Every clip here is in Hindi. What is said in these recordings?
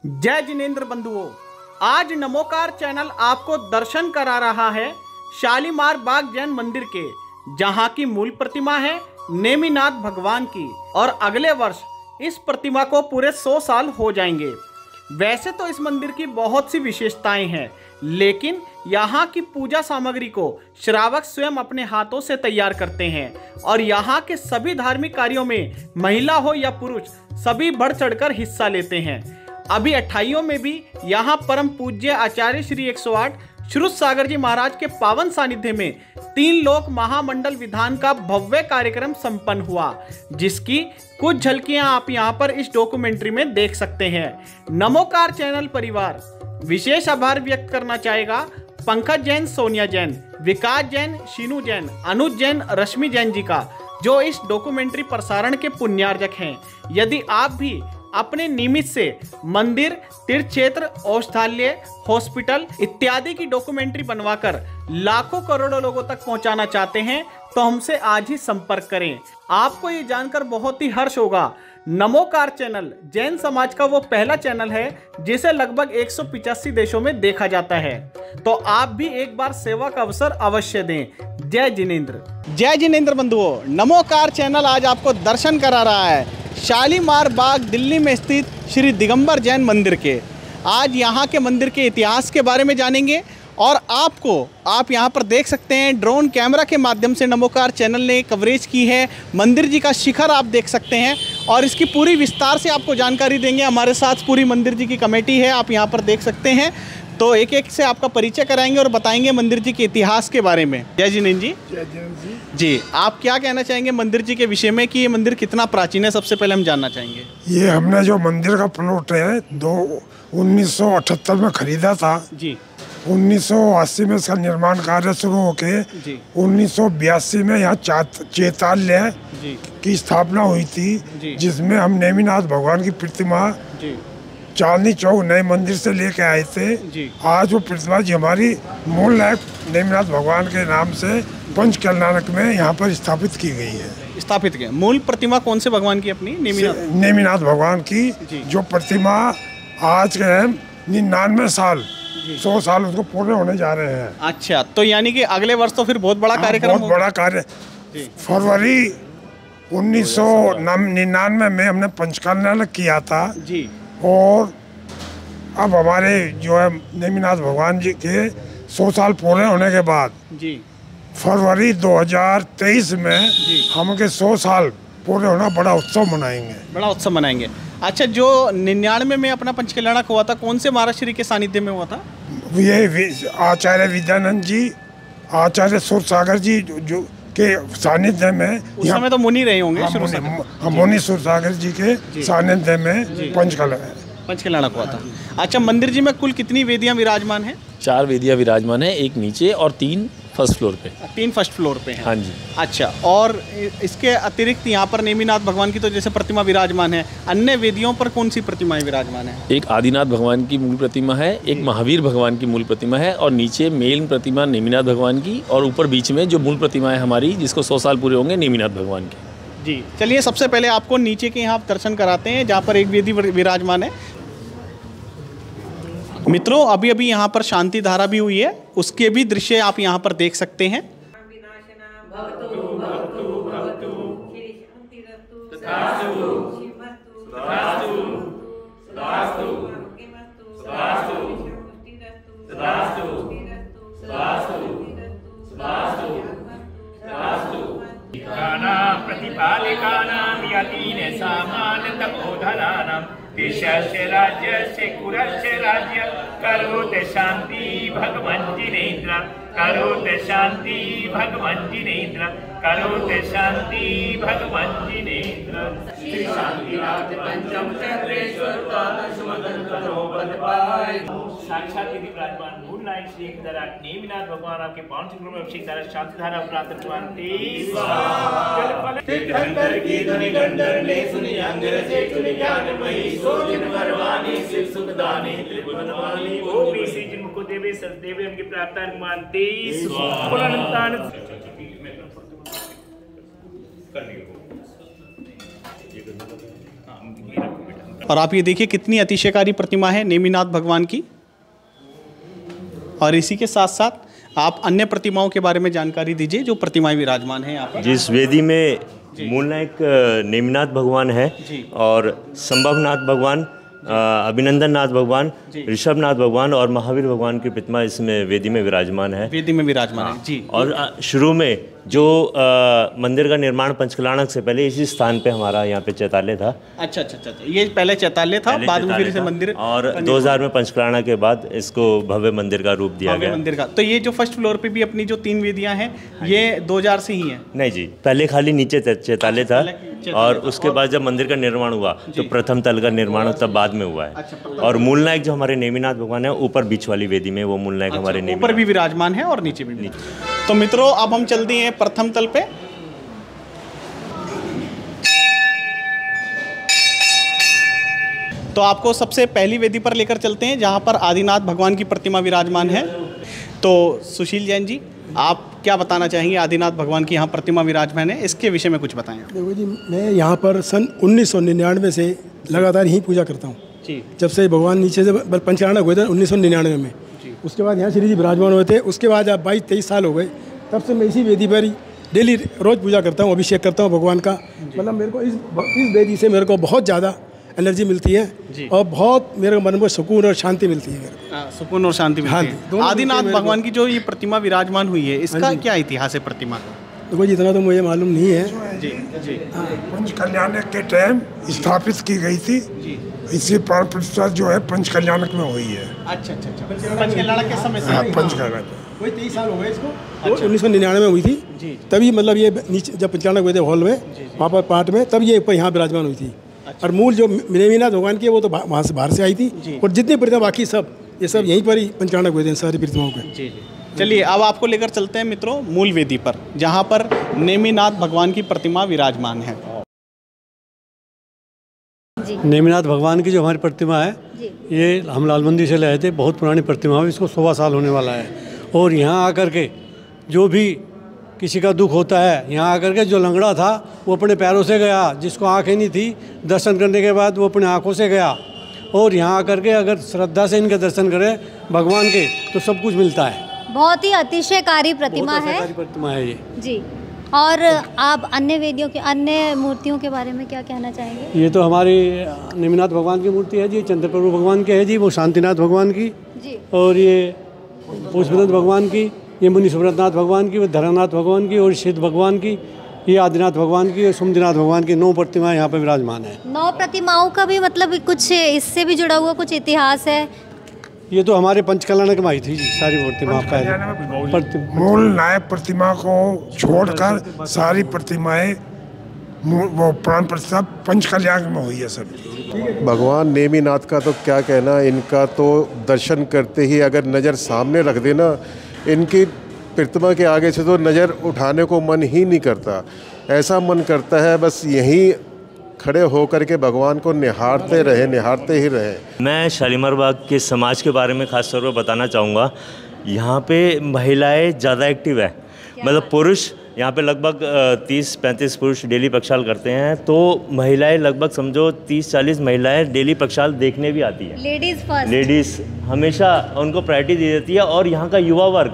जय जिनेंद्र बंधुओं, आज नमोकार चैनल आपको दर्शन करा रहा है शालीमार बाग जैन मंदिर के, जहां की मूल प्रतिमा है नेमिनाथ भगवान की और अगले वर्ष इस प्रतिमा को पूरे 100 साल हो जाएंगे। वैसे तो इस मंदिर की बहुत सी विशेषताएं हैं, लेकिन यहाँ की पूजा सामग्री को श्रावक स्वयं अपने हाथों से तैयार करते हैं और यहाँ के सभी धार्मिक कार्यों में महिला हो या पुरुष सभी बढ़ चढ़कर हिस्सा लेते हैं। अभी 28 में भी यहाँ परम पूज्य आचार्य श्री 108 श्रुत सागर जी महाराज के पावन सानिध्य में 3 लोक महामंडल विधान का भव्य कार्यक्रम संपन्न हुआ, जिसकी कुछ झलकियां आप यहां पर इस डॉक्यूमेंट्री में देख सकते हैं। नमोकार चैनल परिवार विशेष आभार व्यक्त करना चाहेगा पंकज जैन, सोनिया जैन, विकास जैन, शीनू जैन, अनुज जैन, रश्मि जैन जी का, जो इस डॉक्यूमेंट्री प्रसारण के पुण्यार्जक हैं। यदि आप भी अपने निमित से मंदिर, तीर्थ क्षेत्र, औषधालय, हॉस्पिटल इत्यादि की डॉक्यूमेंट्री बनवाकर लाखों करोड़ों लोगों तक पहुंचाना चाहते हैं तो हमसे आज ही संपर्क करें। आपको ये जानकर बहुत ही हर्ष होगा, नमोकार चैनल जैन समाज का वो पहला चैनल है जिसे लगभग 185 देशों में देखा जाता है। तो आप भी एक बार सेवा का अवसर अवश्य दें। जय जिनेंद्र। जय जिनेंद्र बंधुओं, नमोकार चैनल आज आपको दर्शन करा रहा है शालीमार बाग दिल्ली में स्थित श्री दिगंबर जैन मंदिर के। आज यहाँ के मंदिर के इतिहास के बारे में जानेंगे और आप यहाँ पर देख सकते हैं ड्रोन कैमरा के माध्यम से नमोकार चैनल ने कवरेज की है। मंदिर जी का शिखर आप देख सकते हैं और इसकी पूरी विस्तार से आपको जानकारी देंगे। हमारे साथ पूरी मंदिर जी की कमेटी है, आप यहाँ पर देख सकते हैं। तो एक एक से आपका परिचय कराएंगे और बताएंगे मंदिर जी के इतिहास के बारे में। जय जिनेंद्र जी। जय जिनेंद्र जी, आप क्या कहना चाहेंगे मंदिर जी के विषय में कि ये मंदिर कितना प्राचीन है? सबसे पहले हम जानना चाहेंगे। ये हमने जो मंदिर का प्लॉट है 1978 में खरीदा था जी। 1980 में इसका निर्माण कार्य शुरू होके 1982 में यहाँ चैताल्य की स्थापना हुई थी, जिसमें हम नेमिनाथ भगवान की प्रतिमा चांदनी चौक नए मंदिर से लेके आए थे। आज वो प्रतिमा जी हमारी मूल लायक नेमिनाथ भगवान के नाम से पंच कल्याणक में यहाँ पर स्थापित की गई है। स्थापित की मूल प्रतिमा कौन से भगवान की? अपनी नेमिनाथ भगवान की, जो प्रतिमा आज के 99 साल 100 साल उसको पूरे होने जा रहे हैं। अच्छा, तो यानी कि अगले वर्ष तो फिर बहुत बड़ा कार्यक्रम, बहुत बड़ा कार्य। फरवरी 1999 में हमने पंचकल्याणक किया था जी। और अब हमारे जो है नेमिनाथ भगवान जी के 100 साल पूरे होने के बाद जी फरवरी 2023 में हम के 100 साल पूरे होना बड़ा उत्सव मनाएंगे। अच्छा, जो 99 में अपना पंचकल्याणक हुआ था, कौन से महाराज श्री के सानिध्य में हुआ था? ये आचार्य विद्यानंद जी, आचार्य सुर सागर जी जो के सानिध्य में। उस समय तो मुनि रहे होंगे। मुनि सुर सागर जी के सानिध्य में पंचकल्याणक हुआ था। अच्छा, मंदिर जी में कुल कितनी वेदियां विराजमान हैं? 4 वेदियां विराजमान है, एक नीचे और 3 फर्स्ट फ्लोर पे। 3 फर्स्ट फ्लोर पे हैं। हाँ जी। अच्छा, और इसके अतिरिक्त यहाँ पर नेमिनाथ भगवान की तो जैसे प्रतिमा विराजमान है, अन्य वेदियों पर कौन सी प्रतिमाएं विराजमान है? एक आदिनाथ भगवान की मूल प्रतिमा है, एक महावीर भगवान की मूल प्रतिमा है और नीचे मेन प्रतिमा नेमिनाथ भगवान की, और ऊपर बीच में जो मूल प्रतिमा है हमारी, जिसको 100 साल पूरे होंगे, नेमिनाथ भगवान की। जी, चलिए सबसे पहले आपको नीचे के यहाँ दर्शन कराते हैं जहाँ पर एक वेदी विराजमान है। मित्रों, अभी अभी यहाँ पर शांति धारा भी हुई है, उसके भी दृश्य आप यहाँ पर देख सकते हैं। प्रतिपालिकानां यतीन सामान्य तपोधनानां देशस्य राज्यस्य कुलस्य राज्य करोति शांति भगवन् जिनेन्द्र, करोति शांति भगवन् जिनेन्द्र, करोति शांति भगवन् जिनेन्द्र। श्री शांति राज पंचम चक्रेश्वर साक्षात यदि विराजमान मूल नायक श्री एक द्वारा नेमिनाथ भगवान आपके पावन चक्रों में अभिषेक द्वारा शांति धारा प्राप्त करवाते गंधर की ध्वनि गंधर ने सुनी अंगर से चुनि ज्ञानमयी सो जिन वरवानी शिव सुखदानी त्रिभुवनवानी ओ बीसी जिनको देवे सदेवे उनकी प्रार्थना मानते पुनर्तान करने को ये हां ये रखो बेटा और आप ये देखिए कितनी अतिशयकारी प्रतिमा है नेमिनाथ भगवान की। और इसी के साथ साथ आप अन्य प्रतिमाओं के बारे में जानकारी दीजिए जो प्रतिमाएं विराजमान हैं यहाँ पर। जिस वेदी में मूल नायक नेमिनाथ भगवान है और संभवनाथ भगवान, अभिनंदन नाथ भगवान, ऋषभनाथ भगवान और महावीर भगवान की प्रतिमा इसमें वेदी में विराजमान है। वेदी में विराजमान है जी। और शुरू में जो मंदिर का निर्माण पंचकलाणक से पहले इसी स्थान पे हमारा यहाँ पे चैताल्य था। अच्छा, ये पहले चैताल्य था, बाद में फिर इसे मंदिर, और 2000 में पंचकलाणक के बाद इसको भव्य मंदिर का रूप दिया गया। मंदिर का तो ये जो फर्स्ट फ्लोर पे भी अपनी जो 3 वेदियां हैं ये 2000 से ही हैं? नहीं जी, पहले खाली नीचे चैताल्य था और उसके बाद जब मंदिर का निर्माण हुआ तो प्रथम तल का निर्माण तब बाद में हुआ है। और मूल नायक जो हमारे नेमिनाथ भगवान है ऊपर बीच वाली वेदी में, वो मूल नायक हमारे नेमिनाथ ऊपर भी विराजमान है और नीचे भी। तो मित्रों अब हम चलते हैं प्रथम तल पे। तो आपको सबसे पहली वेदी पर लेकर चलते हैं जहां पर आदिनाथ भगवान की प्रतिमा विराजमान है। तो सुशील जैन जी, आप क्या बताना चाहेंगे? आदिनाथ भगवान की यहाँ प्रतिमा विराजमान है, इसके विषय में कुछ बताएं। देखो जी, मैं यहाँ पर सन 1999 से लगातार यहीं पूजा करता हूँ। जब से भगवान नीचे से पंचकलाणक हुए थे 1999 में, उसके बाद यहाँ श्री जी विराजमान हुए थे। उसके बाद अब 22-23 साल हो गए, तब से मैं इसी वेदी पर ही डेली रोज़ पूजा करता हूँ, अभिषेक करता हूँ भगवान का। मतलब मेरे को इस वेदी से मेरे को बहुत ज़्यादा एनर्जी मिलती है और बहुत मेरे मन में सुकून और शांति मिलती है। मेरे को सुकून और शांति मिलती है। आदिनाथ भगवान की जो ये प्रतिमा विराजमान हुई है, इसका क्या इतिहास है प्रतिमा का? देखो जी, इतना तो मुझे मालूम नहीं है जी। पंचकल्याणक के टाइम स्थापित की गई थी। इसी प्राण प्रतिष्ठा जो है पंचकल्याणक में हुई है। अच्छा, पंचकल्याणक के समय से? पंचकल्याणक वही 23 साल हो गए इसको। 1999 में हुई थी, तभी मतलब ये नीचे जब पंचकल्याणक हुए थे हॉल में, वहाँ पर पाठ में, तब ये यहाँ विराजमान हुई थी। और मूल जो नेमिनाथ भगवान की है वो तो वहाँ से बाहर से आई थी, और जितनी प्रतिमा बाकी सब ये सब यहीं पर ही पंचकल्याणक हुए थे सारी प्रतिमाओं के। चलिए अब आपको लेकर चलते हैं मित्रों मूल वेदी पर, जहाँ पर नेमिनाथ भगवान की प्रतिमा विराजमान है। नेमिनाथ भगवान की जो हमारी प्रतिमा है ये हम लाल मंदिर से लाए थे, बहुत पुरानी प्रतिमा है, इसको 100 साल होने वाला है। और यहाँ आकर के जो भी किसी का दुख होता है, यहाँ आकर के जो लंगड़ा था वो अपने पैरों से गया, जिसको आँखें नहीं थी दर्शन करने के बाद वो अपने आँखों से गया। और यहाँ आकर के अगर श्रद्धा से इनके दर्शन करें भगवान के तो सब कुछ मिलता है। बहुत ही अतिशयकारी प्रतिमा है ये जी। और आप अन्य वेदियों के अन्य मूर्तियों के बारे में क्या कहना चाहेंगे? ये तो हमारी नेमिनाथ भगवान की मूर्ति है जी, चंद्रप्रभु भगवान की है जी, वो शांतिनाथ भगवान की जी, और ये पुष्पनाथ भगवान की, ये मुनि सुब्रतनाथ भगवान की, वो धरनाथ भगवान की, और सिद्ध भगवान की, ये आदिनाथ भगवान की और सुमतिनाथ भगवान की 9 प्रतिमाएं यहाँ पर विराजमान है। 9 प्रतिमाओं का भी मतलब कुछ इससे भी जुड़ा हुआ कुछ इतिहास है? ये तो हमारे पंचकल्याणक में आई थी जी सारी प्रतिमा। मूल नायक प्रतिमा को छोड़कर सारी प्रतिमाएं वो प्राण प्रतिष्ठा पंचकल्याणक में हुई है सब। भगवान नेमिनाथ का तो क्या कहना, इनका तो दर्शन करते ही अगर नज़र सामने रख देना, इनकी प्रतिमा के आगे से तो नज़र उठाने को मन ही नहीं करता। ऐसा मन करता है बस यहीं खड़े होकर के भगवान को निहारते ही रहे। मैं शालीमार बाग के समाज के बारे में खास तौर पर बताना चाहूँगा। यहाँ पे महिलाएं ज़्यादा एक्टिव है, मतलब पुरुष यहाँ पे लगभग 30-35 पुरुष डेली प्रक्षाल करते हैं, तो महिलाएं लगभग समझो 30-40 महिलाएं डेली प्रक्षाल देखने भी आती है। लेडीज़ फर्स्ट, लेडीज़ हमेशा उनको प्रायोरिटी दी जाती है। और यहाँ का युवा वर्ग,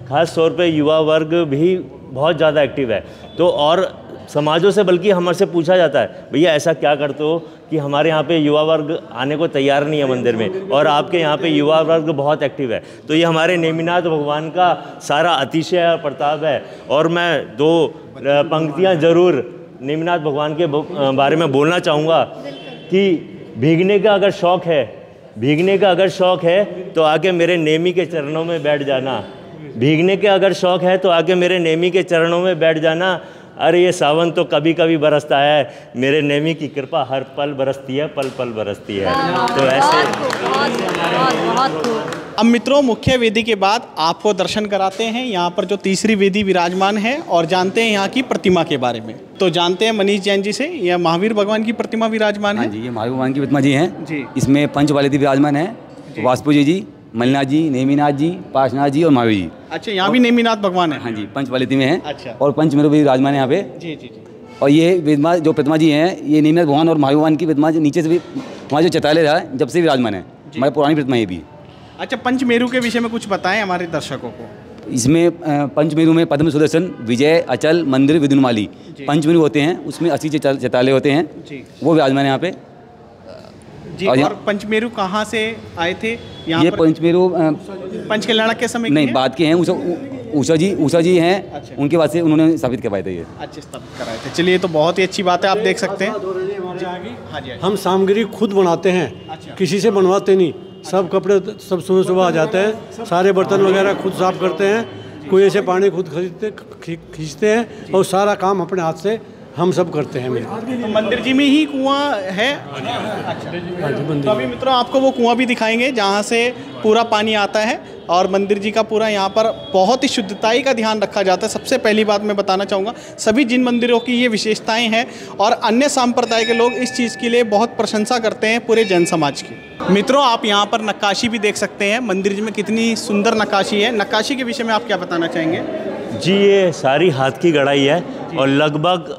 खास तौर पे युवा वर्ग भी बहुत ज़्यादा एक्टिव है। तो और समाजों से बल्कि हमसे पूछा जाता है, भैया ऐसा क्या करते हो कि हमारे यहाँ पे युवा वर्ग आने को तैयार नहीं है मंदिर में, और आपके यहाँ पे युवा वर्ग बहुत एक्टिव है। तो ये हमारे नेमिनाथ भगवान का सारा अतिशय और प्रताप है। और मैं 2 पंक्तियाँ ज़रूर नेमिनाथ भगवान के बारे में बोलना चाहूँगा कि भीगने का अगर शौक़ है तो आके मेरे नेमी के चरणों में बैठ जाना। भीगने के अगर शौक़ है तो आके मेरे नेमी के चरणों में बैठ जाना। अरे ये सावन तो कभी कभी बरसता है, मेरे नेमी की कृपा हर पल बरसती है, पल पल बरसती है। तो ऐसे अब मित्रों मुख्य वेदी के बाद आपको दर्शन कराते हैं यहाँ पर जो तीसरी वेदी विराजमान है, और जानते हैं यहाँ की प्रतिमा के बारे में। तो जानते हैं मनीष जैन जी से, यह महावीर भगवान की प्रतिमा विराजमान है। हाँ जी, ये महावीर भगवान की प्रतिमा जी हैं जी। इसमें पंचवालिती विराजमान है, वासपू जी, मल्लिनाथ जी, नेमिनाथ जी, पार्श्वनाथ जी और महावीर जी। अच्छा, यहाँ भी नेमिनाथ भगवान है? हाँ जी, पंचवालिती में है। अच्छा। और पंचमेरु भी विराजमान है यहाँ पे जी जी जी। और ये विद्यमान जो प्रतिमा जी हैं, ये नेमिनाथ भगवान और महावीर भगवान की प्रतिमा नीचे से भी हमारा जो चैत्यालय रहा है जब से विराजमान है, हमारी पुरानी प्रतिमा ये भी। अच्छा, पंचमेरु के विषय में कुछ बताएं हमारे दर्शकों को। इसमें पंचमेरु में पद्म सुदर्शन, विजय, अचल, मंदिर, विद्युन्माली पंचमेरु होते हैं। उसमें 80 चैत्यालय होते हैं, वो विराजमान है यहाँ पे जी। और पंचमेरु कहाँ से आए थे यहाँ? ये पंचमेरु पंचकल्याण के समय नहीं, बाद के हैं। उषा जी हैं। अच्छा। उनके बाद से उन्होंने स्थापित करवाए थे ये। अच्छा, स्थापित कराए थे। चलिए, तो बहुत ही अच्छी बात है, आप देख सकते हैं। हाँ जी, हम सामग्री खुद बनाते हैं। अच्छा। किसी से बनवाते नहीं। सब कपड़े सब सुबह सुबह आ जाते हैं, सारे बर्तन वगैरह खुद साफ करते हैं, कुएं से पानी खुद खींचते हैं और सारा काम अपने हाथ से हम सब करते हैं। तो मंदिर जी में ही कुआं है? अच्छा। तो अभी मित्रों आपको वो कुआं भी दिखाएंगे जहाँ से पूरा पानी आता है, और मंदिर जी का पूरा यहाँ पर बहुत ही शुद्धताई का ध्यान रखा जाता है। सबसे पहली बात मैं बताना चाहूँगा, सभी जिन मंदिरों की ये विशेषताएं हैं और अन्य संप्रदाय के लोग इस चीज़ के लिए बहुत प्रशंसा करते हैं पूरे जैन समाज की। मित्रों आप यहाँ पर नक्काशी भी देख सकते हैं, मंदिर जी में कितनी सुंदर नक्काशी है। नक्काशी के विषय में आप क्या बताना चाहेंगे? जी, ये सारी हाथ की गढ़ाई है और लगभग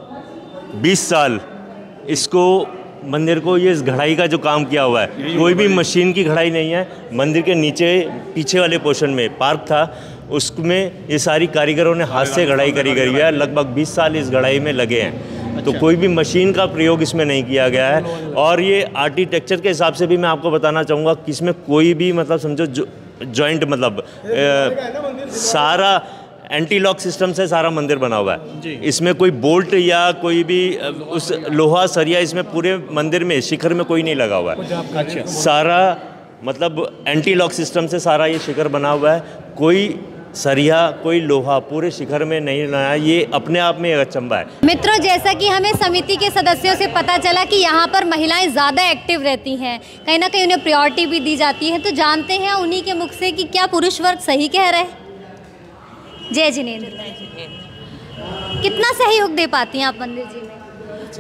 20 साल इसको मंदिर को ये इस घड़ाई का जो काम किया हुआ है, कोई भी मशीन की घड़ाई नहीं है। मंदिर के नीचे पीछे वाले पोर्शन में पार्क था, उसमें ये सारी कारीगरों ने हाथ से घड़ाई करी गई है। लगभग 20 साल इस घड़ाई में लगे हैं। तो कोई भी मशीन का प्रयोग इसमें नहीं किया गया है। और ये आर्किटेक्चर के हिसाब से भी मैं आपको बताना चाहूँगा कि इसमें कोई भी मतलब समझो जॉइंट मतलब सारा एंटी लॉक सिस्टम से सारा मंदिर बना हुआ है। इसमें कोई बोल्ट या कोई भी उस लोहा सरिया इसमें पूरे मंदिर में शिखर में कोई नहीं लगा हुआ है। अच्छा। सारा मतलब एंटी लॉक सिस्टम से सारा ये शिखर बना हुआ है। कोई सरिया कोई लोहा पूरे शिखर में नहीं लगाया। ये अपने आप में एक अचंभा है। मित्रों, जैसा कि हमें समिति के सदस्यों से पता चला कि यहाँ पर महिलाएं ज़्यादा एक्टिव रहती हैं, कहीं ना कहीं उन्हें प्रायोरिटी भी दी जाती है, तो जानते हैं उन्हीं के मुख से कि क्या पुरुष वर्ग सही कह रहे हैं। जय जिनेंद्र, कितना सहयोग दे पाती हैं आप मंदिर जी में?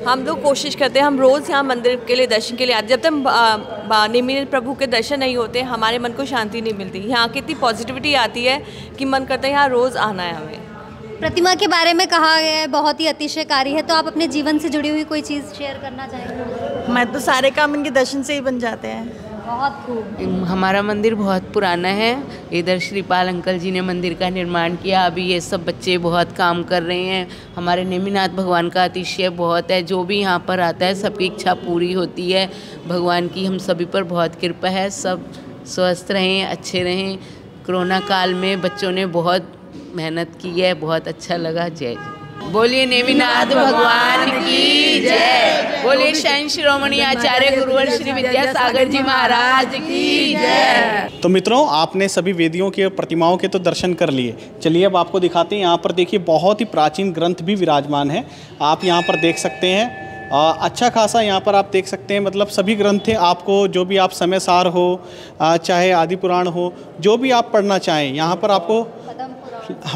हम लोग कोशिश करते हैं, हम रोज़ यहाँ मंदिर के लिए दर्शन के लिए आते। जब तक नेमिनाथ प्रभु के दर्शन नहीं होते हमारे मन को शांति नहीं मिलती। यहाँ की इतनी पॉजिटिविटी आती है कि मन करता है यहाँ रोज़ आना है हमें। प्रतिमा के बारे में कहा गया है बहुत ही अतिशयकारी है, तो आप अपने जीवन से जुड़ी हुई कोई चीज़ शेयर करना चाहेंगे? मैं तो सारे काम इनके दर्शन से ही बन जाते हैं। बहुत खूब। हमारा मंदिर बहुत पुराना है। इधर श्रीपाल अंकल जी ने मंदिर का निर्माण किया। अभी ये सब बच्चे बहुत काम कर रहे हैं। हमारे नेमिनाथ भगवान का अतिशय बहुत है। जो भी यहाँ पर आता है सबकी इच्छा पूरी होती है। भगवान की हम सभी पर बहुत कृपा है। सब स्वस्थ रहें, अच्छे रहें। कोरोना काल में बच्चों ने बहुत मेहनत की है, बहुत अच्छा लगा। जय बोलिए नेमिनाथ भगवान की जय। बोलिए शैन शिरोमणि आचार्य गुरुवर श्री विद्यासागर जी महाराज की जय। तो मित्रों आपने सभी वेदियों के प्रतिमाओं के तो दर्शन कर लिए। चलिए अब आपको दिखाते हैं। यहाँ पर देखिए बहुत ही प्राचीन ग्रंथ भी विराजमान है, आप यहाँ पर देख सकते हैं। अच्छा खासा यहाँ पर आप देख सकते हैं, मतलब सभी ग्रंथ हैं। आपको जो भी आप समय सार हो चाहे आदि पुराण हो, जो भी आप पढ़ना चाहें यहाँ पर आपको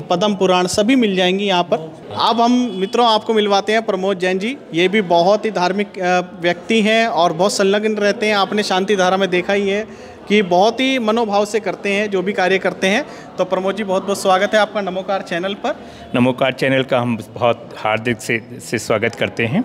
पद्म पुराण सभी मिल जाएंगी यहाँ पर। अब हम मित्रों आपको मिलवाते हैं प्रमोद जैन जी। ये भी बहुत ही धार्मिक व्यक्ति हैं और बहुत संलग्न रहते हैं। आपने शांति धारा में देखा ही है कि बहुत ही मनोभाव से करते हैं जो भी कार्य करते हैं। तो प्रमोद जी बहुत बहुत स्वागत है आपका नमोकार चैनल पर। नमोकार चैनल का हम बहुत हार्दिक से स्वागत करते हैं।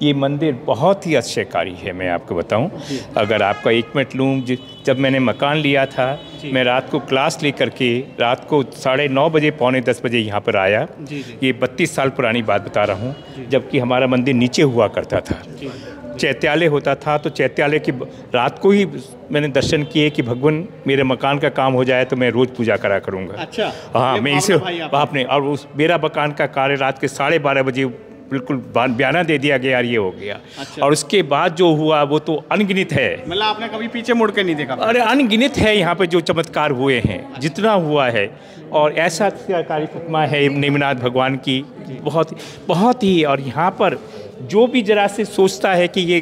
ये मंदिर बहुत ही आश्चर्यकारी है। मैं आपको बताऊं, अगर आपका 1 मिनट लूँ, जब मैंने मकान लिया था मैं रात को क्लास लेकर के रात को 9:30 बजे 9:45 बजे यहाँ पर आया। ये 32 साल पुरानी बात बता रहा हूँ, जबकि हमारा मंदिर नीचे हुआ करता था। चैत्यालय होता था, तो चैत्यालय की रात को ही मैंने दर्शन किए कि भगवान मेरे मकान का काम हो जाए तो मैं रोज़ पूजा करा करूँगा। अच्छा। हाँ, मैं इसे आपने और उस मेरा मकान का कार्य रात के 12:30 बजे बिल्कुल बयाना दे दिया गया, ये हो गया। अच्छा। और उसके बाद जो हुआ वो तो अनगिनत है। मतलब आपने कभी पीछे मुड़ के नहीं देखा? अरे अनगिनत है यहाँ पे जो चमत्कार हुए हैं। अच्छा। जितना हुआ है, और ऐसा कार्य प्रतिमा है नेमिनाथ भगवान की बहुत ही। और यहाँ पर जो भी जरा से सोचता है कि ये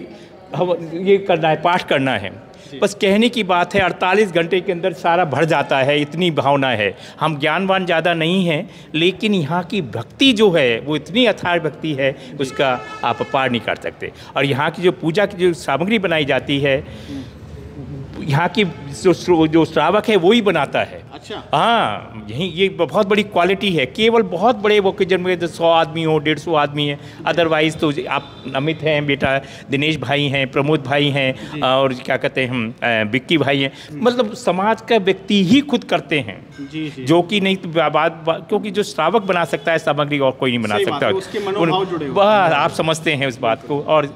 करना है, पाठ करना है, बस कहने की बात है, 48 घंटे के अंदर सारा भर जाता है। इतनी भावना है। हम ज्ञानवान ज़्यादा नहीं हैं, लेकिन यहाँ की भक्ति जो है वो इतनी अथाह भक्ति है, उसका आप पार नहीं कर सकते। और यहाँ की जो पूजा की जो सामग्री बनाई जाती है, यहाँ की जो श्रावक है वो ही बनाता है। अच्छा। हाँ, यही ये बहुत बड़ी क्वालिटी है। केवल बहुत बड़े ओकेजन में 100 आदमी हो, 150 आदमी है, अदरवाइज तो आप अमित हैं बेटा, दिनेश भाई हैं, प्रमोद भाई हैं, और क्या कहते हैं हम बिक्की भाई हैं, मतलब समाज का व्यक्ति ही खुद करते हैं। जी जी। जो कि नहीं तो क्योंकि जो श्रावक बना सकता है सामग्री और कोई नहीं बना सकता। उसके मनोभाव जुड़े हुए बस आप समझते हैं उस बात को। और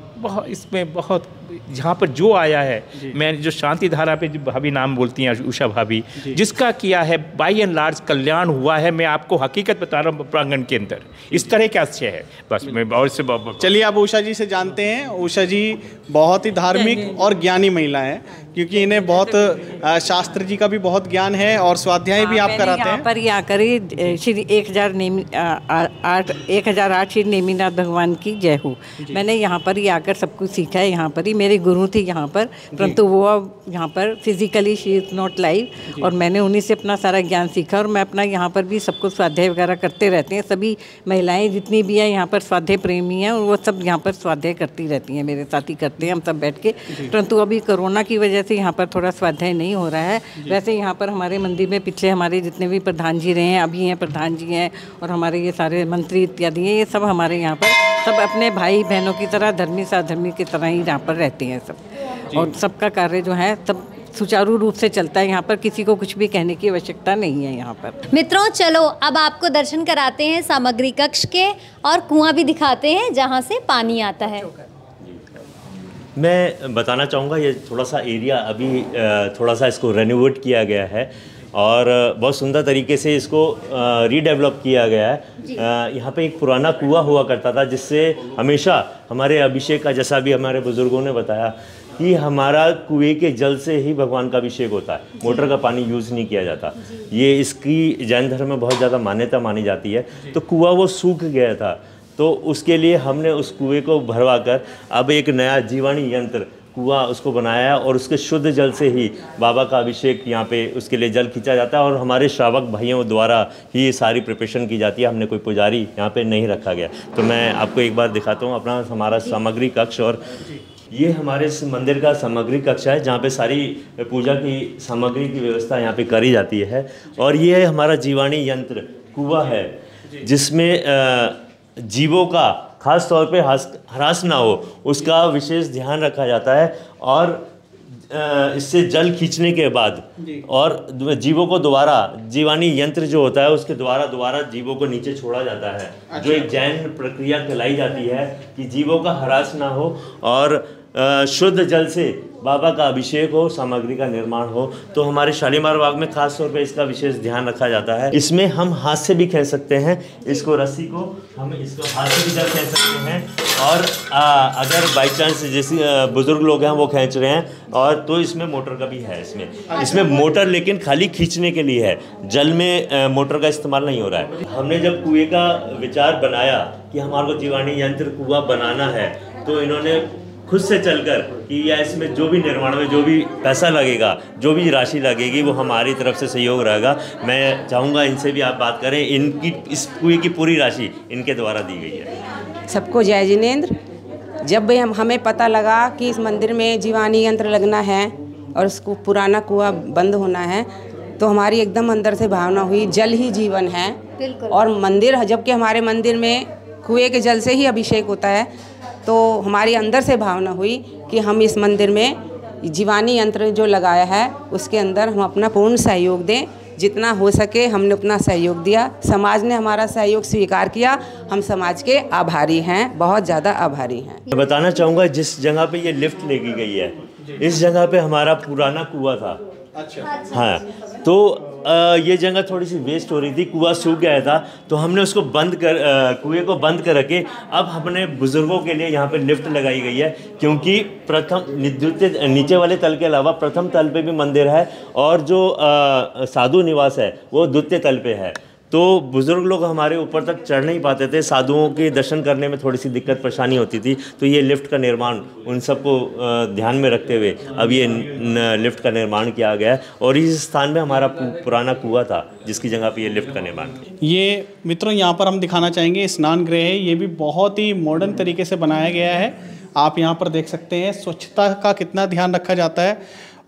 इसमें बहुत जहाँ पर जो आया है, मैं जो शांति धारा पे जो भाभी नाम बोलती हैं उषा भाभी, जिसका किया है बाई एंड लार्ज कल्याण हुआ है। मैं आपको हकीकत बता रहा हूँ, प्रांगण के अंदर इस तरह का अच्छे है। बस मैं और से चलिए अब उषा जी से जानते हैं। उषा जी बहुत ही धार्मिक और ज्ञानी महिला हैं, क्योंकि इन्हें बहुत शास्त्र जी का भी बहुत ज्ञान है और स्वाध्याय भी आप कराते हैं। यहाँ पर ही आकर ही श्री 1008 श्री नेमिनाथ भगवान की जय हो। मैंने यहाँ पर ही आकर सब कुछ सीखा है। यहाँ पर ही मेरे गुरु थे यहाँ पर, परंतु वो अब यहाँ पर physically she is not live, और मैंने उन्हीं से अपना सारा ज्ञान सीखा। और मैं अपना यहाँ पर भी सबको स्वाध्याय वगैरह करते रहते हैं। सभी महिलाएं जितनी भी हैं यहाँ पर स्वाध्याय प्रेमी हैं, वो सब यहाँ पर स्वाध्याय करती रहती हैं, मेरे साथ ही करते हैं हम सब बैठ के। परंतु अभी कोरोना की वजह से यहाँ पर थोड़ा स्वाध्याय नहीं हो रहा है। वैसे यहाँ पर हमारे मंदिर में पिछले हमारे जितने भी प्रधान जी रहे हैं, अभी हैं प्रधान जी हैं, और हमारे ये सारे मंत्री इत्यादि हैं, ये सब हमारे यहाँ पर सब अपने भाई बहनों की तरह, धर्मी साधर्मी की तरह ही यहाँ पर रहते हैं सब। और सबका कार्य जो है सब सुचारू रूप से चलता है। यहाँ पर किसी को कुछ भी कहने की आवश्यकता नहीं है यहाँ पर। मित्रों चलो अब आपको दर्शन कराते हैं सामग्री कक्ष के, और कुआं भी दिखाते हैं जहाँ से पानी आता है। मैं बताना चाहूँगा, ये थोड़ा सा एरिया अभी थोड़ा सा इसको रेनोवेट किया गया है और बहुत सुंदर तरीके से इसको रीडेवलप किया गया है। यहाँ पे एक पुराना कुआं हुआ करता था, जिससे हमेशा हमारे अभिषेक का, जैसा भी हमारे बुज़ुर्गों ने बताया कि हमारा कुएं के जल से ही भगवान का अभिषेक होता है, मोटर का पानी यूज़ नहीं किया जाता। ये इसकी जैन धर्म में बहुत ज़्यादा मान्यता मानी जाती है। तो कुआं वो सूख गया था, तो उसके लिए हमने उस कुएं को भरवा कर अब एक नया जीवाणी यंत्र कुआं उसको बनाया है, और उसके शुद्ध जल से ही बाबा का अभिषेक यहाँ पे उसके लिए जल खींचा जाता है। और हमारे श्रावक भाइयों द्वारा ही सारी प्रिपरेशन की जाती है। हमने कोई पुजारी यहाँ पे नहीं रखा गया। तो मैं आपको एक बार दिखाता हूँ अपना हमारा सामग्री कक्ष। और ये हमारे इस मंदिर का सामग्री कक्ष है, जहाँ पे सारी पूजा की सामग्री की व्यवस्था यहाँ पे करी जाती है। और ये हमारा जीवाणी यंत्र कुआं है, जिसमें जीवों का खास तौर पे ह्रास ना हो उसका विशेष ध्यान रखा जाता है। और इससे जल खींचने के बाद और जीवों को दोबारा जीवाणी यंत्र जो होता है उसके दोबारा जीवों को नीचे छोड़ा जाता है। जो एक जैन प्रक्रिया कहलाई जाती है कि जीवों का ह्रास ना हो और शुद्ध जल से बाबा का अभिषेक हो, सामग्री का निर्माण हो। तो हमारे शालीमार बाग में खास तौर पे इसका विशेष ध्यान रखा जाता है। इसमें हम हाथ से भी खींच सकते हैं, इसको रस्सी को हम इसको हाथ से भी जल खींच सकते हैं। और अगर बाई चांस जैसे बुजुर्ग लोग हैं वो खींच रहे हैं, और तो इसमें मोटर का भी है। इसमें मोटर लेकिन खाली खींचने के लिए है, जल में मोटर का इस्तेमाल नहीं हो रहा है। हमने जब कुएं का विचार बनाया कि हमारे को जीवाणी यंत्र कुआं बनाना है, तो इन्होंने खुद से चलकर कि या इसमें जो भी निर्माण में जो भी पैसा लगेगा, जो भी राशि लगेगी, वो हमारी तरफ से सहयोग रहेगा। मैं चाहूँगा इनसे भी आप बात करें, इनकी इस कुएं की पूरी राशि इनके द्वारा दी गई है। सबको जय जिनेंद्र। जब भी हमें पता लगा कि इस मंदिर में जीवाणी यंत्र लगना है और उसको पुराना कुआं बंद होना है, तो हमारी एकदम अंदर से भावना हुई, जल ही जीवन है। और मंदिर, जबकि हमारे मंदिर में कुएं के जल से ही अभिषेक होता है, तो हमारी अंदर से भावना हुई कि हम इस मंदिर में जीवाणी यंत्र जो लगाया है उसके अंदर हम अपना पूर्ण सहयोग दें। जितना हो सके हमने उतना सहयोग दिया। समाज ने हमारा सहयोग स्वीकार किया। हम समाज के आभारी हैं, बहुत ज़्यादा आभारी हैं। मैं बताना चाहूँगा, जिस जगह पे ये लिफ्ट लेके गई है, इस जगह पे हमारा पुराना कुआं था। अच्छा। हाँ, तो ये जगह थोड़ी सी वेस्ट हो रही थी, कुआं सूख गया था, तो हमने उसको कुएं को बंद कर रखे। अब हमने बुजुर्गों के लिए यहाँ पे लिफ्ट लगाई गई है, क्योंकि द्वितीय नीचे वाले तल के अलावा प्रथम तल पे भी मंदिर है, और जो साधु निवास है वो द्वितीय तल पे है। तो बुज़ुर्ग लोग हमारे ऊपर तक चढ़ नहीं पाते थे, साधुओं के दर्शन करने में थोड़ी सी दिक्कत परेशानी होती थी। तो ये लिफ्ट का निर्माण उन सबको ध्यान में रखते हुए अब ये लिफ्ट का निर्माण किया गया है। और इस स्थान में हमारा पुराना कुआं था, जिसकी जगह पे ये लिफ्ट का निर्माण किया। ये मित्रों यहाँ पर हम दिखाना चाहेंगे स्नान गृह है। ये भी बहुत ही मॉडर्न तरीके से बनाया गया है। आप यहाँ पर देख सकते हैं स्वच्छता का कितना ध्यान रखा जाता है।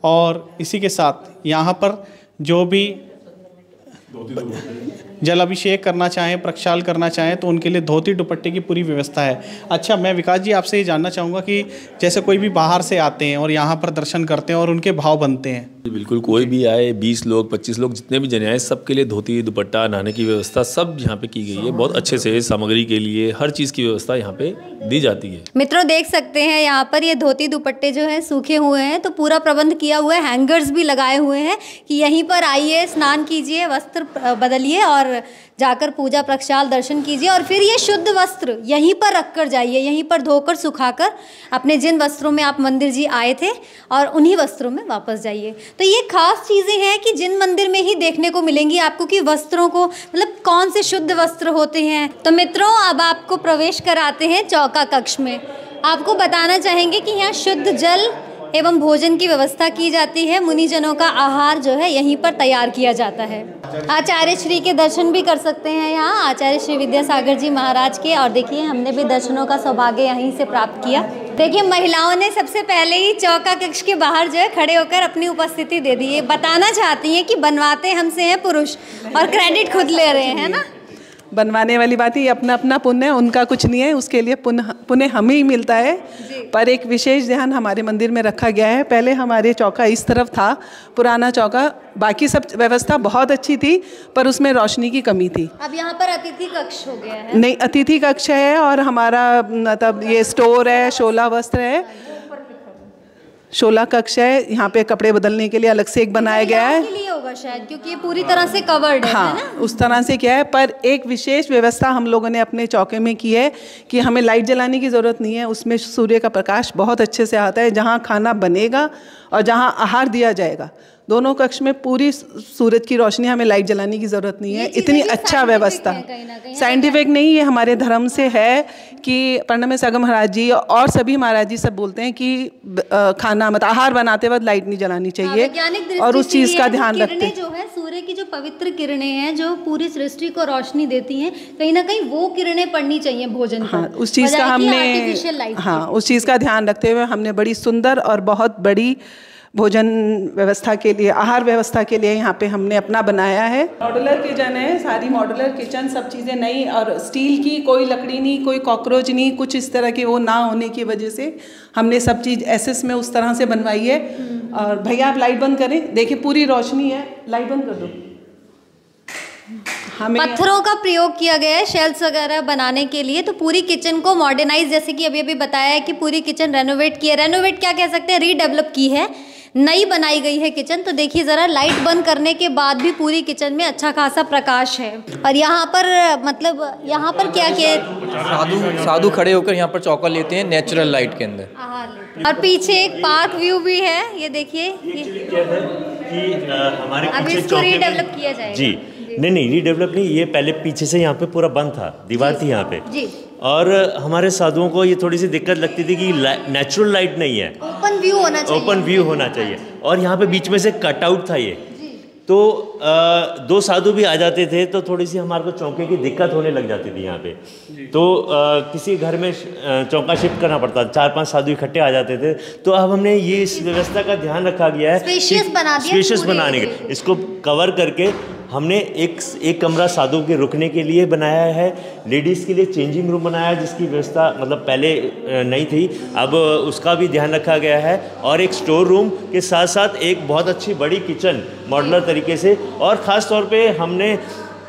और इसी के साथ यहाँ पर जो भी जल अभिषेक करना चाहें, प्रक्षाल करना चाहें तो उनके लिए धोती दुपट्टे की पूरी व्यवस्था है। अच्छा, मैं विकास जी आपसे ये जानना चाहूँगा कि जैसे कोई भी बाहर से आते हैं और यहाँ पर दर्शन करते हैं और उनके भाव बनते हैं। बिल्कुल, कोई भी आए, 20 लोग 25 लोग जितने भी जने आए, सबके लिए धोती दुपट्टा, नहाने की व्यवस्था सब यहाँ पे की गई है। बहुत अच्छे से सामग्री के लिए हर चीज़ की व्यवस्था यहाँ पे दी जाती है। मित्रों देख सकते हैं यहाँ पर ये धोती दुपट्टे जो हैं सूखे हुए हैं, तो पूरा प्रबंध किया हुआ है, हैंगर्स भी लगाए हुए हैं कि यहीं पर आइए, स्नान कीजिए, वस्त्र बदलिए और जाकर पूजा प्रक्षाल दर्शन कीजिए और फिर ये शुद्ध वस्त्र यहीं पर रख कर जाइए, यहीं पर धोकर सुखाकर अपने जिन वस्त्रों में आप मंदिर जी आए थे और उन्हीं वस्त्रों में वापस जाइए। तो ये खास चीज़ें हैं कि जिन मंदिर में ही देखने को मिलेंगी आपको कि वस्त्रों को मतलब कौन से शुद्ध वस्त्र होते हैं। तो मित्रों अब आपको प्रवेश कराते हैं चौका कक्ष में। आपको बताना चाहेंगे कि यहाँ शुद्ध जल एवं भोजन की व्यवस्था की जाती है। मुनिजनों का आहार जो है यहीं पर तैयार किया जाता है। आचार्य श्री के दर्शन भी कर सकते हैं यहाँ, आचार्य श्री विद्यासागर जी महाराज के। और देखिए हमने भी दर्शनों का सौभाग्य यहीं से प्राप्त किया। देखिए महिलाओं ने सबसे पहले ही चौका कक्ष के बाहर जो है खड़े होकर अपनी उपस्थिति दे दी है। बताना चाहती हैं कि बनवाते हमसे हैं पुरुष और क्रेडिट खुद ले रहे हैं ना। बनवाने वाली बात ही अपना अपना पुण्य है, उनका कुछ नहीं है, उसके लिए पुण्य हमें ही मिलता है। पर एक विशेष ध्यान हमारे मंदिर में रखा गया है। पहले हमारे चौका इस तरफ था, पुराना चौका, बाकी सब व्यवस्था बहुत अच्छी थी पर उसमें रोशनी की कमी थी। अब यहाँ पर अतिथि कक्ष हो गया है। नहीं, अतिथि कक्ष है और हमारा मतलब ये स्टोर है, शोला वस्त्र है, शोला कक्ष है। यहाँ पे कपड़े बदलने के लिए अलग से एक बनाया गया है। के लिए होगा शायद, क्योंकि ये पूरी तरह से कवर्ड है। हाँ, है ना? उस तरह से क्या है, पर एक विशेष व्यवस्था हम लोगों ने अपने चौके में की है कि हमें लाइट जलाने की ज़रूरत नहीं है। उसमें सूर्य का प्रकाश बहुत अच्छे से आता है। जहाँ खाना बनेगा और जहाँ आहार दिया जाएगा, दोनों कक्ष में पूरी सूरज की रोशनी, हमें लाइट जलाने की ज़रूरत नहीं है। इतनी अच्छा व्यवस्था, साइंटिफिक नहीं, ये हमारे धर्म से है कि प्रणम्य सागर महाराज जी और सभी महाराज जी सब बोलते हैं कि खाना मतलब आहार बनाते वक्त लाइट नहीं जलानी चाहिए और उस चीज़ का ध्यान रखते हैं। जो है सूर्य की जो पवित्र किरणें हैं जो पूरी सृष्टि को रोशनी देती हैं, कहीं ना कहीं वो किरणें पड़नी चाहिए भोजन को। हाँ, उस चीज़ का हमने उस चीज़ का ध्यान रखते हुए हमने बड़ी सुंदर और बहुत बड़ी भोजन व्यवस्था के लिए, आहार व्यवस्था के लिए यहाँ पे हमने अपना बनाया है। मॉड्यूलर किचन है, सारी मॉड्यूलर किचन, सब चीज़ें नई और स्टील की, कोई लकड़ी नहीं, कोई कॉकरोच नहीं, कुछ इस तरह की वो ना होने की वजह से हमने सब चीज़ एसएस में उस तरह से बनवाई है। और भैया आप लाइट बंद करें, देखिए पूरी रोशनी है, लाइट बंद कर दो। पत्थरों का प्रयोग किया गया है शेल्फ्स वगैरह बनाने के लिए। तो पूरी किचन को मॉडर्नाइज, जैसे कि अभी बताया है कि पूरी किचन रेनोवेट की है, रेनोवेट क्या कह सकते हैं, रीडेवलप की है, नई बनाई गई है किचन। तो देखिए ज़रा लाइट बंद करने के बाद भी पूरी किचन में अच्छा खासा प्रकाश है। और यहाँ पर मतलब यहाँ पर क्या किया, साधु खड़े होकर यहाँ पर चौका लेते हैं नेचुरल लाइट के अंदर। और पीछे एक पार्क व्यू भी है, ये देखिए। हमारे इसको रीडेवलप किया जाएगा जी। नहीं रीडेवलप नहीं, ये पहले पीछे से यहाँ पे पूरा बंद था, दीवार थी यहाँ पे जी। और हमारे साधुओं को ये थोड़ी सी दिक्कत लगती थी कि नेचुरल लाइट नहीं है, ओपन व्यू होना चाहिए, ओपन व्यू होना चाहिए। और यहाँ पे बीच में से कटआउट था ये, तो दो साधु भी आ जाते थे तो थोड़ी सी हमारे को चौके की दिक्कत होने लग जाती थी यहाँ पे। तो किसी घर में चौका शिफ्ट करना पड़ता, 4-5 साधु इकट्ठे आ जाते थे। तो अब हमने ये इस व्यवस्था का ध्यान रखा गया है, स्पेशियस बनाने के, इसको कवर करके हमने एक कमरा साधु के रुकने के लिए बनाया है, लेडीज़ के लिए चेंजिंग रूम बनाया है जिसकी व्यवस्था मतलब पहले नहीं थी, अब उसका भी ध्यान रखा गया है। और एक स्टोर रूम के साथ साथ एक बहुत अच्छी बड़ी किचन मॉड्यूलर तरीके से। और ख़ास तौर पे हमने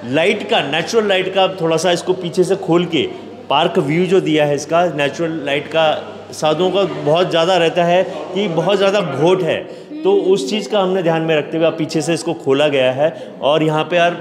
लाइट का, नेचुरल लाइट का थोड़ा सा इसको पीछे से खोल के पार्क व्यू जो दिया है इसका, नेचुरल लाइट का साधुओं का बहुत ज़्यादा रहता है कि बहुत ज़्यादा घोट है, तो उस चीज़ का हमने ध्यान में रखते हुए पीछे से इसको खोला गया है। और यहाँ पे यार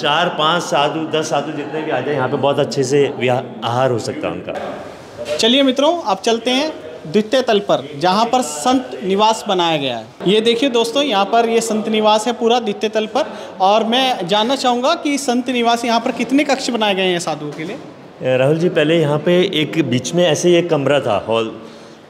4-5 साधु 10 साधु जितने भी आ जाए यहाँ पे बहुत अच्छे से आहार हो सकता है उनका। चलिए मित्रों अब चलते हैं द्वितीय तल पर, जहाँ पर संत निवास बनाया गया है। ये देखिए दोस्तों, यहाँ पर ये संत निवास है पूरा द्वितीय तल पर। और मैं जानना चाहूँगा कि संत निवास यहाँ पर कितने कक्ष बनाए गए हैं साधुओं के लिए। राहुल जी, पहले यहाँ पे एक बीच में ऐसे ही एक कमरा था, हॉल,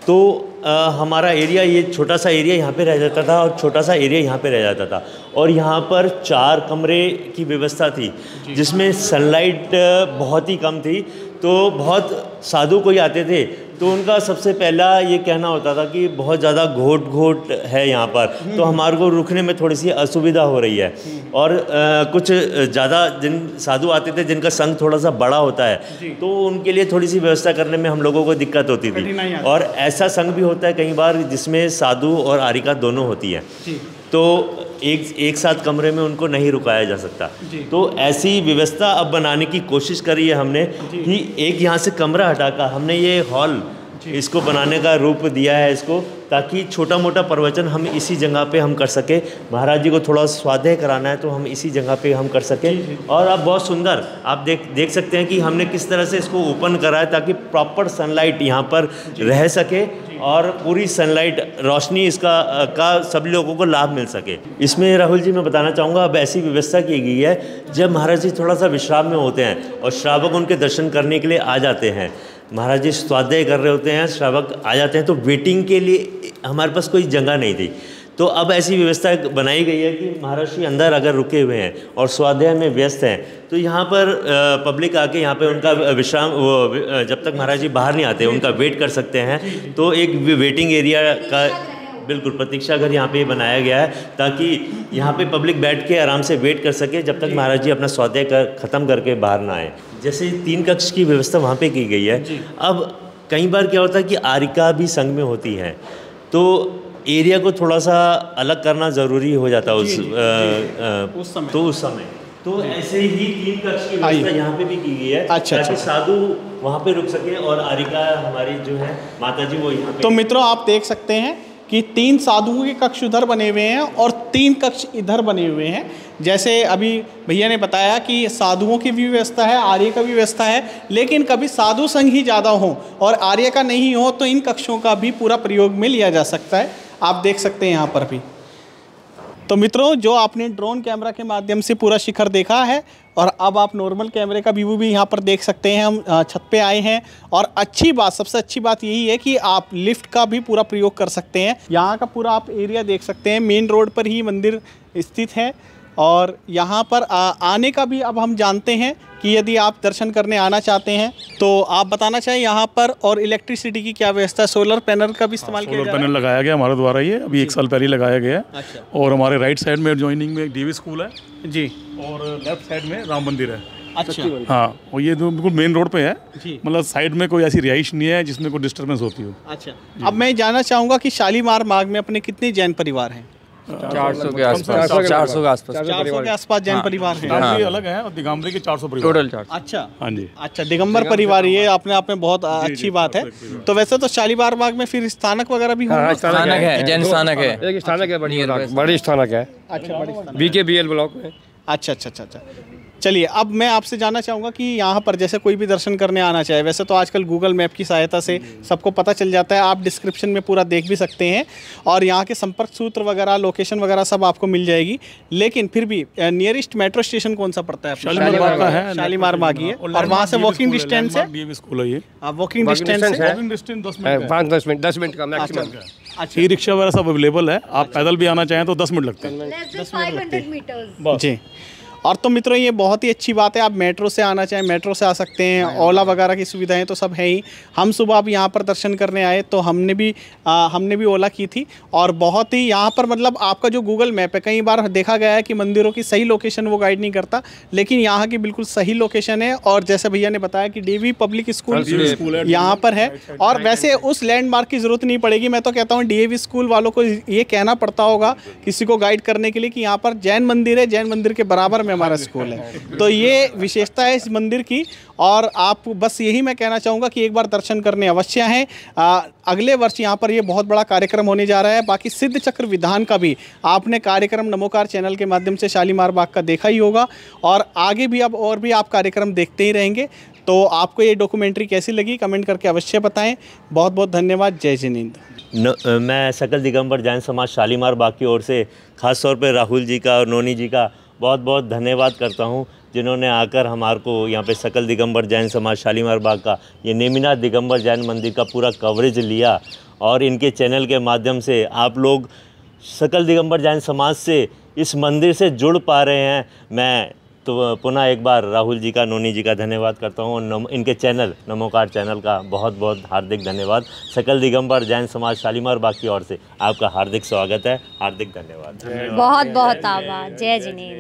तो हमारा एरिया, ये छोटा सा एरिया यहाँ पे रह जाता था और छोटा सा एरिया यहाँ पे रह जाता था। और यहाँ पर 4 कमरे की व्यवस्था थी जिसमें सनलाइट बहुत ही कम थी। तो बहुत साधु कोई आते थे तो उनका सबसे पहला ये कहना होता था कि बहुत ज़्यादा घोट है यहाँ पर, तो हमारे को रुकने में थोड़ी सी असुविधा हो रही है। और कुछ ज़्यादा जिन साधु आते थे जिनका संघ थोड़ा सा बड़ा होता है, तो उनके लिए थोड़ी सी व्यवस्था करने में हम लोगों को दिक्कत होती थी। और ऐसा संघ भी होता है कई बार जिसमें साधु और आरिका दोनों होती है, तो एक साथ कमरे में उनको नहीं रुकाया जा सकता। तो ऐसी व्यवस्था अब बनाने की कोशिश करी है हमने कि एक यहाँ से कमरा हटाकर हमने ये हॉल इसको बनाने का रूप दिया है इसको, ताकि छोटा मोटा प्रवचन हम इसी जगह पे हम कर सके। महाराज जी को थोड़ा स्वाध्याय कराना है तो हम इसी जगह पे हम कर सकें। और अब बहुत सुंदर आप देख सकते हैं कि हमने किस तरह से इसको ओपन करा है ताकि प्रॉपर सनलाइट यहाँ पर रह सके और पूरी सनलाइट रोशनी इसका का सभी लोगों को लाभ मिल सके। इसमें राहुल जी मैं बताना चाहूँगा, अब ऐसी व्यवस्था की गई है जब महाराज जी थोड़ा सा विश्राम में होते हैं और श्रावक उनके दर्शन करने के लिए आ जाते हैं, महाराज जी स्वाध्याय कर रहे होते हैं, श्रावक आ जाते हैं, तो वेटिंग के लिए हमारे पास कोई जगह नहीं थी। तो अब ऐसी व्यवस्था बनाई गई है कि महाराज जी अंदर अगर रुके हुए हैं और स्वाध्याय में व्यस्त हैं, तो यहाँ पर पब्लिक आके यहाँ पे उनका विश्राम जब तक महाराज जी बाहर नहीं आते उनका वेट कर सकते हैं। तो एक वेटिंग एरिया का बिल्कुल प्रतीक्षा घर यहाँ पे बनाया गया है ताकि यहाँ पे पब्लिक बैठ के आराम से वेट कर सके जब तक महाराज जी अपना स्वाध्याय ख़त्म करके बाहर ना आए। जैसे 3 कक्ष की व्यवस्था वहाँ पे की गई है। अब कई बार क्या होता है कि आरिका भी संघ में होती हैं, तो एरिया को थोड़ा सा अलग करना ज़रूरी हो जाता है उस समय तो ऐसे ही 3 कक्ष की व्यवस्था यहाँ पे भी की गई है ताकि साधु वहाँ पे रुक सके और आरिका हमारी जो है माता जी वो यहाँ पे। तो मित्रों आप देख सकते हैं कि 3 साधुओं के कक्ष उधर बने हुए हैं और 3 कक्ष इधर बने हुए हैं। जैसे अभी भैया ने बताया कि साधुओं की भी व्यवस्था है, आर्य का भी व्यवस्था है, लेकिन कभी साधु संघ ही ज़्यादा हो और आर्य का नहीं हो तो इन कक्षों का भी पूरा प्रयोग में लिया जा सकता है। आप देख सकते हैं यहाँ पर भी। तो मित्रों जो आपने ड्रोन कैमरा के माध्यम से पूरा शिखर देखा है और अब आप नॉर्मल कैमरे का व्यू भी यहाँ पर देख सकते हैं। हम छत पे आए हैं और अच्छी बात, सबसे अच्छी बात यही है कि आप लिफ्ट का भी पूरा प्रयोग कर सकते हैं। यहाँ का पूरा आप एरिया देख सकते हैं, मेन रोड पर ही मंदिर स्थित है और यहाँ पर आने का भी अब हम जानते हैं कि यदि आप दर्शन करने आना चाहते हैं तो आप बताना चाहिए यहाँ पर। और इलेक्ट्रिसिटी की क्या व्यवस्था है? सोलर पैनल का भी इस्तेमाल किया जा रहा है? सोलर पैनल लगाया गया हमारे द्वारा, ये अभी 1 साल पहले लगाया गया है। और हमारे राइट साइड में जॉइनिंग में एक डीवी स्कूल है जी, और लेफ्ट साइड में राम मंदिर है। अच्छा हाँ, और ये तो बिल्कुल मेन रोड पे है, मतलब साइड में कोई ऐसी रिहाइश नहीं है जिसमें कोई डिस्टर्बेंस होती हो। अच्छा, अब मैं जानना चाहूँगा कि शालीमार बाग में अपने कितने जैन परिवार हैं? 400 के आसपास 400 के आसपास 400 के आसपास जैन परिवार हैं। हाँ। अलग है और दिगंबरी के 400 परिवार टोटल 400। अच्छा हाँ जी, अच्छा दिगंबर परिवार, ये अपने आप में बहुत अच्छी बात है। तो वैसे तो शालीमार बाग में फिर स्थानक वगैरह भी होंगे? स्थानक है, जैन स्थानक है, एक स्थानक है, बड़ी स्थानक है। अच्छा, बड़ी स्थानक BKBL ब्लॉक में। अच्छा। चलिए अब मैं आपसे जानना चाहूँगा कि यहाँ पर जैसे कोई भी दर्शन करने आना चाहे, वैसे तो आजकल गूगल मैप की सहायता से सबको पता चल जाता है, आप डिस्क्रिप्शन में पूरा देख भी सकते हैं और यहाँ के संपर्क सूत्र वगैरह, लोकेशन वगैरह सब आपको मिल जाएगी। लेकिन फिर भी नियरेस्ट मेट्रो स्टेशन कौन सा पड़ता है? शालीमार बाग ही है और वहाँ से वॉकिंग डिस्टेंस है? वॉकिंग डिस्टेंस है 10 मिनट का मैक्सिमम। अच्छा, ई रिक्शा वगैरह सब अवेलेबल है, आप पैदल भी आना चाहें तो 10 मिनट लगते हैं जी। और तो मित्रों ये बहुत ही अच्छी बात है, आप मेट्रो से आना चाहें मेट्रो से आ सकते हैं, ओला वगैरह की सुविधाएं तो सब है ही। हम सुबह अब यहाँ पर दर्शन करने आए तो हमने भी ओला की थी और बहुत ही यहाँ पर मतलब आपका जो गूगल मैप है, कई बार देखा गया है कि मंदिरों की सही लोकेशन वो गाइड नहीं करता, लेकिन यहाँ की बिल्कुल सही लोकेशन है। और जैसे भैया ने बताया कि डीवी पब्लिक स्कूल यहाँ पर है और वैसे उस लैंडमार्क की ज़रूरत नहीं पड़ेगी। मैं तो कहता हूँ DAV स्कूल वालों को ये कहना पड़ता होगा किसी को गाइड करने के लिए कि यहाँ पर जैन मंदिर है, जैन मंदिर के बराबर में हमारा स्कूल है। तो ये विशेषता है इस मंदिर की और आप बस यही मैं कहना चाहूँगा कि एक बार दर्शन करने अवश्य हैं। अगले वर्ष यहाँ पर ये बहुत बड़ा कार्यक्रम होने जा रहा है। बाकी सिद्ध चक्र विधान का भी आपने कार्यक्रम नमोकार चैनल के माध्यम से शालीमार बाग का देखा ही होगा और आगे भी अब और भी आप कार्यक्रम देखते ही रहेंगे। तो आपको ये डॉक्यूमेंट्री कैसी लगी कमेंट करके अवश्य बताएं। बहुत बहुत धन्यवाद। जय जिनेंद्र। मैं सकल दिगंबर जैन समाज शालीमार बाग की ओर से खास तौर पे राहुल जी का और नोनी जी का बहुत बहुत धन्यवाद करता हूं, जिन्होंने आकर हमारे को यहाँ पे सकल दिगंबर जैन समाज शालीमार बाग का ये नेमिनाथ दिगंबर जैन मंदिर का पूरा कवरेज लिया और इनके चैनल के माध्यम से आप लोग सकल दिगंबर जैन समाज से इस मंदिर से जुड़ पा रहे हैं। मैं तो पुनः एक बार राहुल जी का, नोनी जी का धन्यवाद करता हूँ और इनके चैनल नमोकार चैनल का बहुत बहुत हार्दिक धन्यवाद। सकल दिगंबर जैन समाज शालीमार बाग की ओर से आपका हार्दिक स्वागत है, हार्दिक धन्यवाद। बहुत बहुत आभार। जय जिनेन्द्र।